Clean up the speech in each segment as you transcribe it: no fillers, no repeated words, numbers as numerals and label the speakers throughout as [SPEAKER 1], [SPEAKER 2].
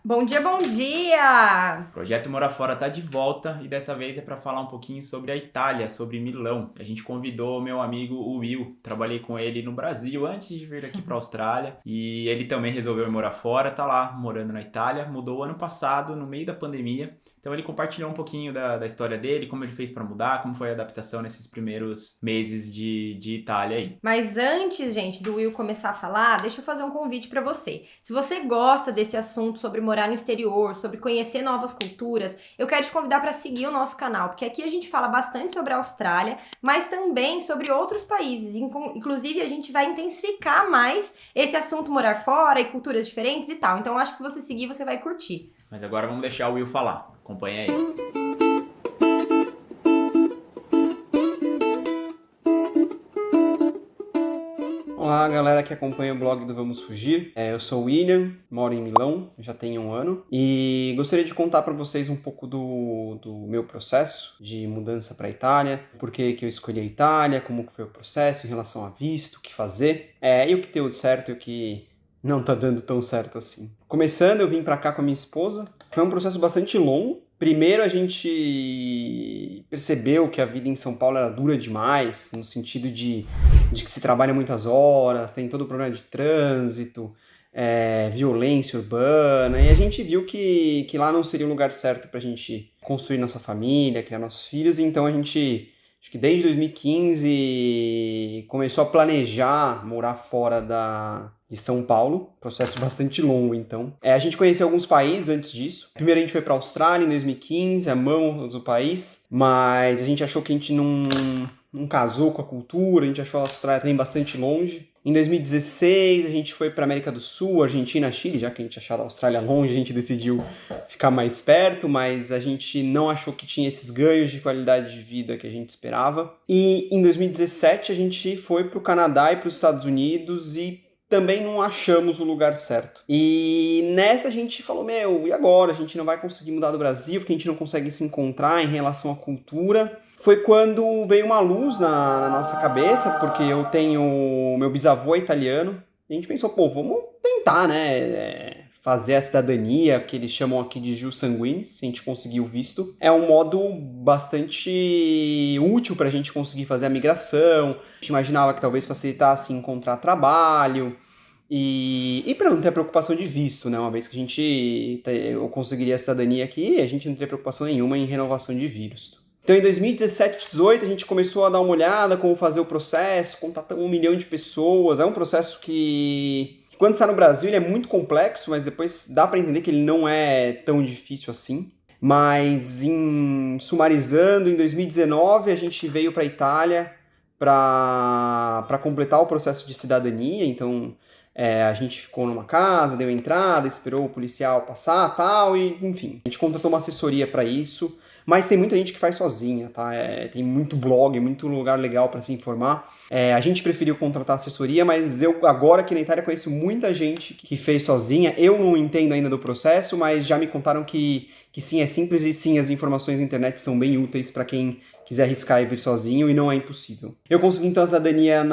[SPEAKER 1] Bom dia, bom dia!
[SPEAKER 2] O Projeto Morar Fora tá de volta e dessa vez é para falar um pouquinho sobre a Itália, sobre Milão. A gente convidou o meu amigo o Will, trabalhei com ele no Brasil antes de vir aqui para a Austrália e ele também resolveu morar fora, tá lá morando na Itália, mudou ano passado, no meio da pandemia. Então ele compartilhou um pouquinho da história dele, como ele fez para mudar, como foi a adaptação nesses primeiros meses de Itália aí.
[SPEAKER 1] Mas antes, gente, do Will começar a falar, deixa eu fazer um convite para você. Se você gosta desse assunto sobre morar no exterior, sobre conhecer novas culturas, eu quero te convidar para seguir o nosso canal, porque aqui a gente fala bastante sobre a Austrália, mas também sobre outros países. Inclusive, a gente vai intensificar mais esse assunto morar fora e culturas diferentes e tal. Então, eu acho que se você seguir, você vai curtir.
[SPEAKER 2] Mas agora vamos deixar o Will falar. Acompanha aí.
[SPEAKER 3] Olá, galera que acompanha o blog do Vamos Fugir. Eu sou o William, moro em Milão, já tenho 1 ano. E gostaria de contar para vocês um pouco do meu processo de mudança para a Itália. Por que eu escolhi a Itália, como que foi o processo em relação a visto, o que fazer. E o que deu certo e o que não tá dando tão certo assim. Começando, eu vim para cá com a minha esposa. Foi um processo bastante longo. Primeiro a gente percebeu que a vida em São Paulo era dura demais, no sentido de que se trabalha muitas horas, tem todo o problema de trânsito, violência urbana, e a gente viu que lá não seria o lugar certo para a gente construir nossa família, criar nossos filhos, então a gente, acho que desde 2015, começou a planejar morar fora de São Paulo, processo bastante longo, então. A gente conheceu alguns países antes disso. Primeiro a gente foi para a Austrália em 2015, amamos o país, mas a gente achou que a gente não casou com a cultura, a gente achou a Austrália também bastante longe. Em 2016 a gente foi para a América do Sul, Argentina, Chile, já que a gente achava a Austrália longe, a gente decidiu ficar mais perto, mas a gente não achou que tinha esses ganhos de qualidade de vida que a gente esperava. E em 2017 a gente foi para o Canadá e para os Estados Unidos e também não achamos o lugar certo. E nessa a gente falou, e agora? A gente não vai conseguir mudar do Brasil, porque a gente não consegue se encontrar em relação à cultura. Foi quando veio uma luz na nossa cabeça, porque eu tenho meu bisavô italiano, e a gente pensou, vamos tentar, né? Fazer a cidadania, que eles chamam aqui de jus sanguinis, se a gente conseguir o visto. É um modo bastante útil para a gente conseguir fazer a migração. A gente imaginava que talvez facilitasse encontrar trabalho e para não ter preocupação de visto, né? Uma vez que eu conseguiria a cidadania aqui, a gente não teria preocupação nenhuma em renovação de visto. Então, em 2017, 2018, a gente começou a dar uma olhada como fazer o processo, contatamos 1 milhão de pessoas. É um processo que quando está no Brasil, ele é muito complexo, mas depois dá para entender que ele não é tão difícil assim. Mas, sumarizando, em 2019, a gente veio para a Itália para completar o processo de cidadania. Então, a gente ficou numa casa, deu entrada, esperou o policial passar tal, e enfim. A gente contratou uma assessoria para isso. Mas tem muita gente que faz sozinha, tá? Tem muito blog, muito lugar legal para se informar. A gente preferiu contratar assessoria, mas eu agora aqui na Itália conheço muita gente que fez sozinha. Eu não entendo ainda do processo, mas já me contaram que sim, é simples e sim, as informações na internet são bem úteis para quem quiser arriscar e vir sozinho e não é impossível. Eu consegui então a cidadania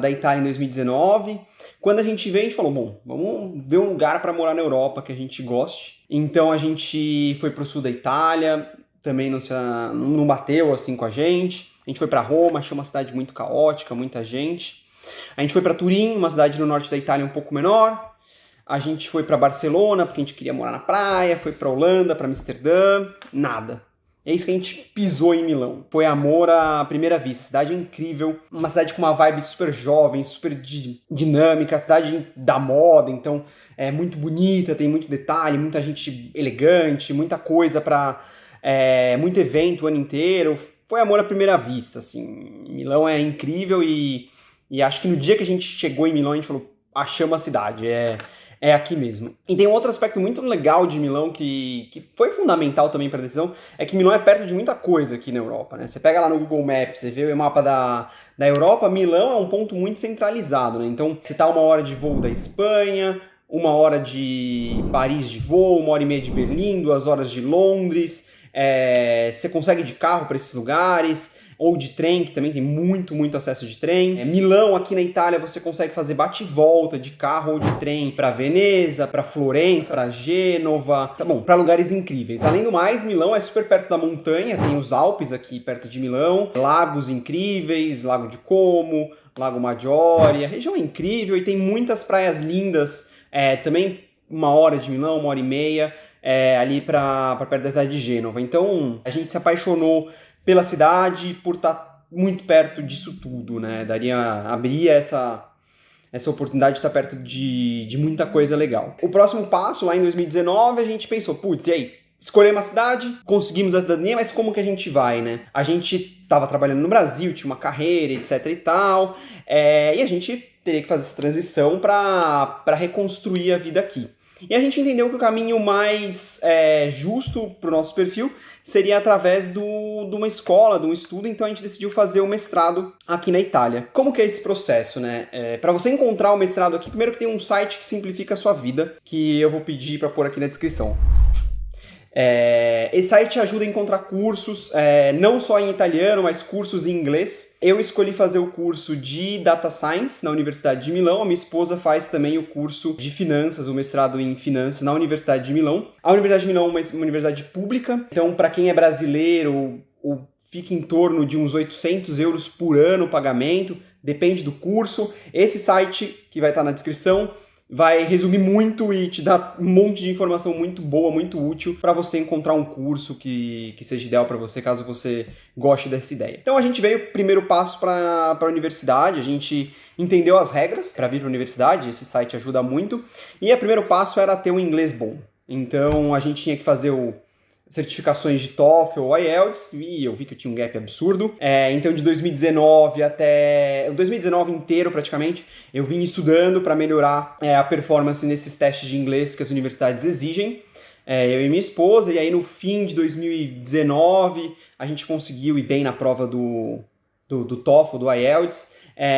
[SPEAKER 3] da Itália em 2019. Quando a gente veio, a gente falou, vamos ver um lugar para morar na Europa que a gente goste. Então a gente foi para o sul da Itália, também não bateu assim com a gente. A gente foi para Roma, achou uma cidade muito caótica, muita gente. A gente foi para Turim, uma cidade no norte da Itália um pouco menor. A gente foi para Barcelona, porque a gente queria morar na praia. Foi para Holanda, para Amsterdã, nada. É isso que a gente pisou em Milão. Foi amor à primeira vista. Cidade incrível, uma cidade com uma vibe super jovem, super dinâmica, cidade da moda, então é muito bonita, tem muito detalhe, muita gente elegante, muita coisa para... muito evento o ano inteiro. Foi amor à primeira vista, assim. Milão é incrível e acho que no dia que a gente chegou em Milão, a gente falou, achamos a cidade, é aqui mesmo. E tem um outro aspecto muito legal de Milão que foi fundamental também para a decisão, é que Milão é perto de muita coisa aqui na Europa, né? Você pega lá no Google Maps, você vê o mapa da Europa, Milão é um ponto muito centralizado, né? Então, você tá 1 hora de voo da Espanha, 1 hora de Paris de voo, 1h30 de Berlim, 2 horas de Londres. Você consegue ir de carro para esses lugares, ou de trem, que também tem muito acesso de trem. Milão, aqui na Itália, você consegue fazer bate-volta de carro ou de trem para Veneza, para Florença, para Gênova, tá bom, para lugares incríveis. Além do mais, Milão é super perto da montanha, tem os Alpes aqui perto de Milão, lagos incríveis, Lago de Como, Lago Maggiore, a região é incrível e tem muitas praias lindas, também 1 hora de Milão, 1 hora e meia, ali para perto da cidade de Gênova. Então, a gente se apaixonou pela cidade, por estar muito perto disso tudo, né? Abriria essa oportunidade de estar perto de muita coisa legal. O próximo passo, lá em 2019, a gente pensou, putz, e aí? Escolhemos uma cidade, conseguimos a cidadania, mas como que a gente vai, né? A gente estava trabalhando no Brasil, tinha uma carreira, etc e tal, e a gente teria que fazer essa transição para reconstruir a vida aqui. E a gente entendeu que o caminho mais justo para o nosso perfil seria através de uma escola, de um estudo, então a gente decidiu fazer o mestrado aqui na Itália. Como que é esse processo, né? Para você encontrar o mestrado aqui, primeiro que tem um site que simplifica a sua vida, que eu vou pedir para pôr aqui na descrição. Esse site ajuda a encontrar cursos, não só em italiano, mas cursos em inglês. Eu escolhi fazer o curso de Data Science na Universidade de Milão. A minha esposa faz também o curso de Finanças, o mestrado em Finanças na Universidade de Milão. A Universidade de Milão é uma universidade pública, então para quem é brasileiro, fica em torno de uns 800 euros por ano o pagamento, depende do curso. Esse site, que vai estar na descrição, vai resumir muito e te dar um monte de informação muito boa, muito útil para você encontrar um curso que seja ideal para você, caso você goste dessa ideia. Então a gente veio, primeiro passo para a universidade, a gente entendeu as regras para vir para a universidade, esse site ajuda muito, e o primeiro passo era ter um inglês bom. Então a gente tinha que fazer certificações de TOEFL ou IELTS, e eu vi que eu tinha um gap absurdo. Então, de 2019 até... 2019 inteiro, praticamente, eu vim estudando para melhorar a performance nesses testes de inglês que as universidades exigem. Eu e minha esposa, e aí no fim de 2019, a gente conseguiu ir bem na prova do TOEFL, do IELTS,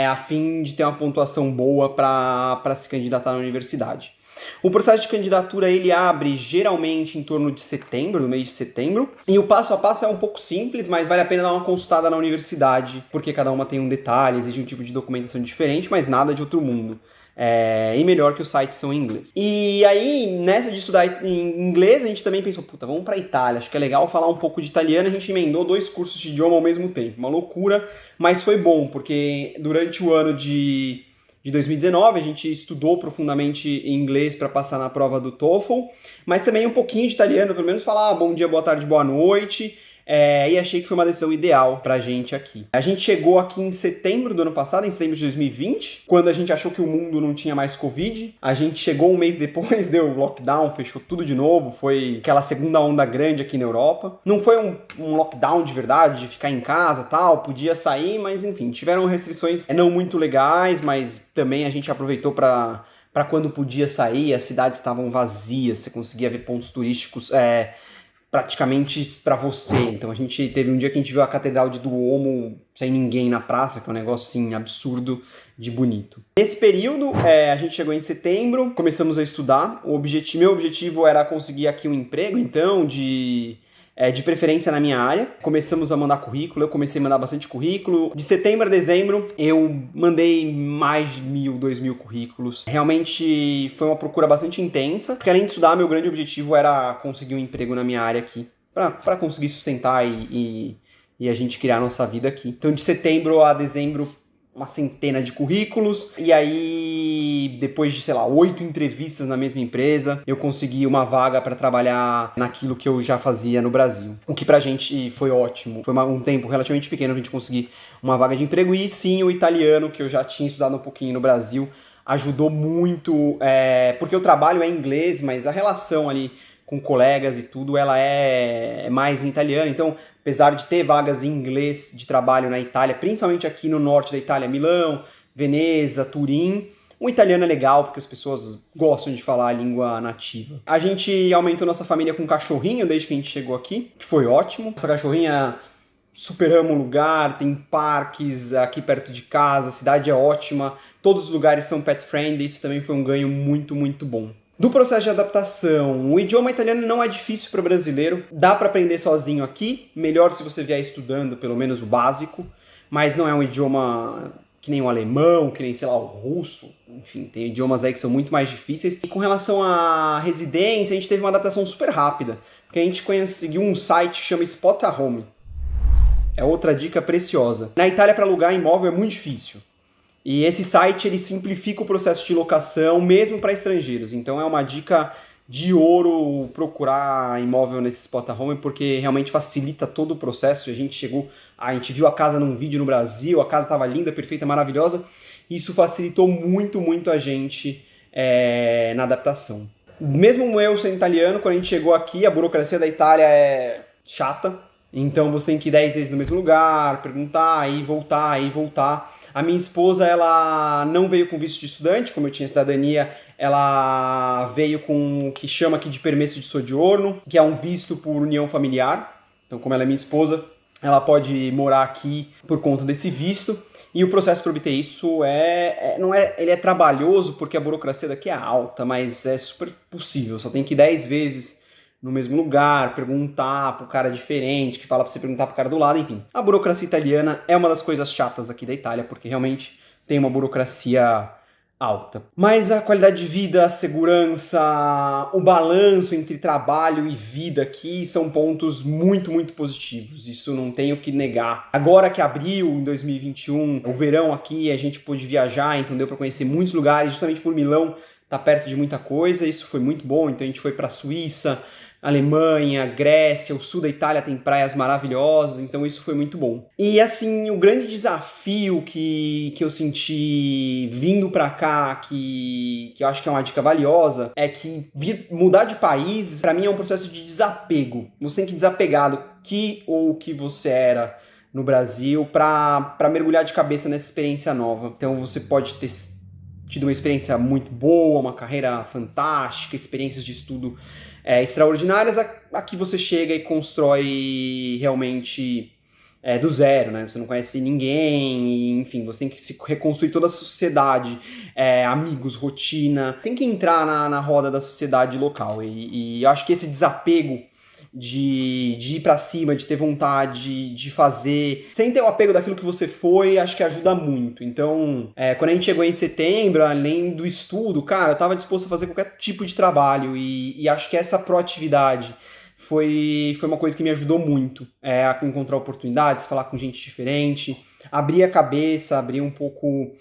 [SPEAKER 3] a fim de ter uma pontuação boa para se candidatar na universidade. O processo de candidatura ele abre geralmente em torno de setembro, no mês de setembro, e o passo a passo é um pouco simples, mas vale a pena dar uma consultada na universidade, porque cada uma tem um detalhe, exige um tipo de documentação diferente, mas nada de outro mundo. E melhor que os sites são em inglês. E aí, nessa de estudar em inglês, a gente também pensou, puta, vamos pra Itália, acho que é legal falar um pouco de italiano, a gente emendou 2 cursos de idioma ao mesmo tempo, uma loucura, mas foi bom, porque durante o ano de 2019, a gente estudou profundamente em inglês para passar na prova do TOEFL, mas também um pouquinho de italiano, pelo menos falar bom dia, boa tarde, boa noite, e achei que foi uma decisão ideal pra gente aqui. A gente chegou aqui em setembro do ano passado, em setembro de 2020, quando a gente achou que o mundo não tinha mais Covid. A gente chegou um mês depois, deu lockdown, fechou tudo de novo, foi aquela segunda onda grande aqui na Europa. Não foi um lockdown de verdade, de ficar em casa e tal, podia sair, mas enfim, tiveram restrições não muito legais, mas também a gente aproveitou para quando podia sair, as cidades estavam vazias, você conseguia ver pontos turísticos praticamente para você. Então a gente teve um dia que a gente viu a Catedral de Duomo sem ninguém na praça, que é um negócio assim absurdo de bonito. Nesse período, a gente chegou em setembro, começamos a estudar. Meu objetivo era conseguir aqui um emprego, então, de preferência na minha área. Começamos a mandar currículo, eu comecei a mandar bastante currículo. De setembro a dezembro, eu mandei mais de 1.000, 2.000 currículos. Realmente foi uma procura bastante intensa, porque além de estudar, meu grande objetivo era conseguir um emprego na minha área aqui, para conseguir sustentar e a gente criar a nossa vida aqui. Então, de setembro a dezembro, uma centena de currículos, e aí depois de, 8 entrevistas na mesma empresa, eu consegui uma vaga para trabalhar naquilo que eu já fazia no Brasil, o que pra gente foi ótimo. Foi um tempo relativamente pequeno a gente conseguir uma vaga de emprego, e sim, o italiano, que eu já tinha estudado um pouquinho no Brasil, ajudou muito, porque o trabalho é em inglês, mas a relação ali com colegas e tudo, ela é mais em italiano. Então, apesar de ter vagas em inglês de trabalho na Itália, principalmente aqui no norte da Itália, Milão, Veneza, Turim, o italiano é legal porque as pessoas gostam de falar a língua nativa. A gente aumentou nossa família com um cachorrinho desde que a gente chegou aqui, que foi ótimo. Essa cachorrinha superamos o lugar, tem parques aqui perto de casa, a cidade é ótima, todos os lugares são pet friendly, isso também foi um ganho muito, muito bom. Do processo de adaptação, o idioma italiano não é difícil para o brasileiro, dá para aprender sozinho aqui, melhor se você vier estudando pelo menos o básico, mas não é um idioma que nem o alemão, que nem, sei lá, o russo, enfim, tem idiomas aí que são muito mais difíceis. E com relação à residência, a gente teve uma adaptação super rápida, porque a gente conseguiu um site que chama Spot a Home. É outra dica preciosa. Na Itália, para alugar imóvel é muito difícil. E esse site, ele simplifica o processo de locação, mesmo para estrangeiros. Então é uma dica de ouro procurar imóvel nesse Spot a Home, porque realmente facilita todo o processo. A gente viu a casa num vídeo no Brasil, a casa estava linda, perfeita, maravilhosa. Isso facilitou muito, muito a gente na adaptação. Mesmo eu sendo italiano, quando a gente chegou aqui, a burocracia da Itália é chata. Então você tem que ir 10 vezes no mesmo lugar, perguntar, aí voltar, aí voltar. A minha esposa, ela não veio com visto de estudante, como eu tinha cidadania, ela veio com o que chama aqui de permesso de soggiorno, que é um visto por união familiar. Então, como ela é minha esposa, ela pode morar aqui por conta desse visto. E o processo para obter isso ele é trabalhoso porque a burocracia daqui é alta, mas é super possível. Só tem que ir 10 vezes no mesmo lugar, perguntar pro cara diferente, que fala pra você perguntar pro cara do lado, enfim. A burocracia italiana é uma das coisas chatas aqui da Itália, porque realmente tem uma burocracia alta. Mas a qualidade de vida, a segurança, o balanço entre trabalho e vida aqui são pontos muito, muito positivos. Isso não tenho o que negar. Agora que abriu, em 2021, o verão aqui, a gente pôde viajar, entendeu? Para conhecer muitos lugares, justamente por Milão, tá perto de muita coisa, isso foi muito bom. Então a gente foi pra Suíça, Alemanha, Grécia, o sul da Itália tem praias maravilhosas, então isso foi muito bom. E assim, o grande desafio que eu senti vindo pra cá, que eu acho que é uma dica valiosa, é que mudar de país, pra mim é um processo de desapego. Você tem que desapegar do que ou que você era no Brasil pra mergulhar de cabeça nessa experiência nova. Então você pode ter tido uma experiência muito boa, uma carreira fantástica, experiências de estudo extraordinárias, aqui você chega e constrói realmente do zero, né? Você não conhece ninguém, e, enfim, você tem que se reconstruir toda a sociedade, amigos, rotina, tem que entrar na roda da sociedade local, e eu acho que esse desapego de ir pra cima, de ter vontade de fazer, sem ter o apego daquilo que você foi, acho que ajuda muito. Então, quando a gente chegou em setembro, além do estudo, cara, eu tava disposto a fazer qualquer tipo de trabalho, e acho que essa proatividade foi uma coisa que me ajudou muito a encontrar oportunidades, falar com gente diferente, abrir a cabeça, abrir um pouco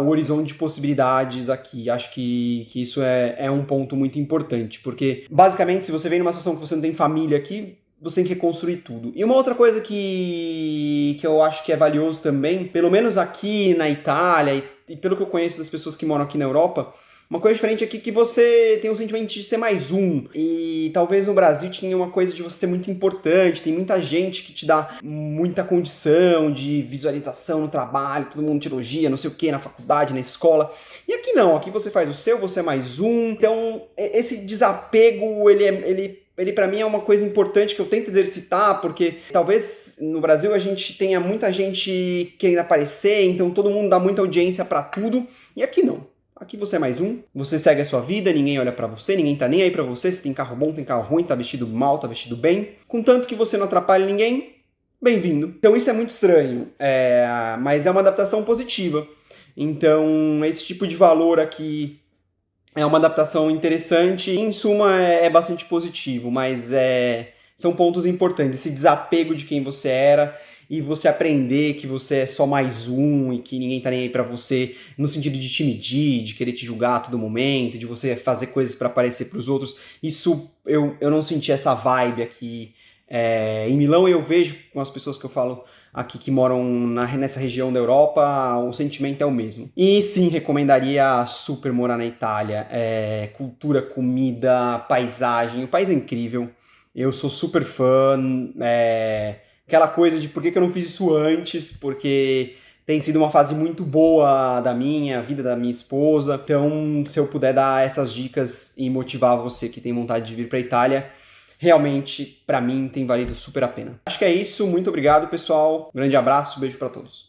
[SPEAKER 3] o horizonte de possibilidades aqui. Acho que isso é um ponto muito importante, porque basicamente se você vem numa situação que você não tem família aqui, você tem que reconstruir tudo. E uma outra coisa que eu acho que é valioso também, pelo menos aqui na Itália e pelo que eu conheço das pessoas que moram aqui na Europa, uma coisa diferente aqui é que você tem um sentimento de ser mais um. E talvez no Brasil tinha uma coisa de você ser muito importante. Tem muita gente que te dá muita condição de visualização no trabalho, todo mundo te elogia, não sei o que, na faculdade, na escola. E aqui não, aqui você faz o seu, você é mais um. Então esse desapego, ele pra mim é uma coisa importante que eu tento exercitar, porque talvez no Brasil a gente tenha muita gente querendo aparecer, então todo mundo dá muita audiência pra tudo. E aqui não. Aqui você é mais um, você segue a sua vida, ninguém olha pra você, ninguém tá nem aí pra você, se tem carro bom, tem carro ruim, tá vestido mal, tá vestido bem. Contanto que você não atrapalhe ninguém, bem-vindo. Então isso é muito estranho, mas é uma adaptação positiva. Então esse tipo de valor aqui é uma adaptação interessante, em suma é bastante positivo, mas são pontos importantes, esse desapego de quem você era, e você aprender que você é só mais um e que ninguém tá nem aí pra você, no sentido de te medir, de querer te julgar a todo momento, de você fazer coisas pra aparecer pros outros. Isso, eu não senti essa vibe aqui em Milão. Eu vejo com as pessoas que eu falo aqui que moram nessa região da Europa, o sentimento é o mesmo. E sim, recomendaria super morar na Itália. Cultura, comida, paisagem, o país é incrível. Eu sou super fã, aquela coisa de por que eu não fiz isso antes, porque tem sido uma fase muito boa da minha vida, da minha esposa. Então, se eu puder dar essas dicas e motivar você que tem vontade de vir para a Itália, realmente, para mim, tem valido super a pena. Acho que é isso. Muito obrigado, pessoal. Um grande abraço, beijo para todos.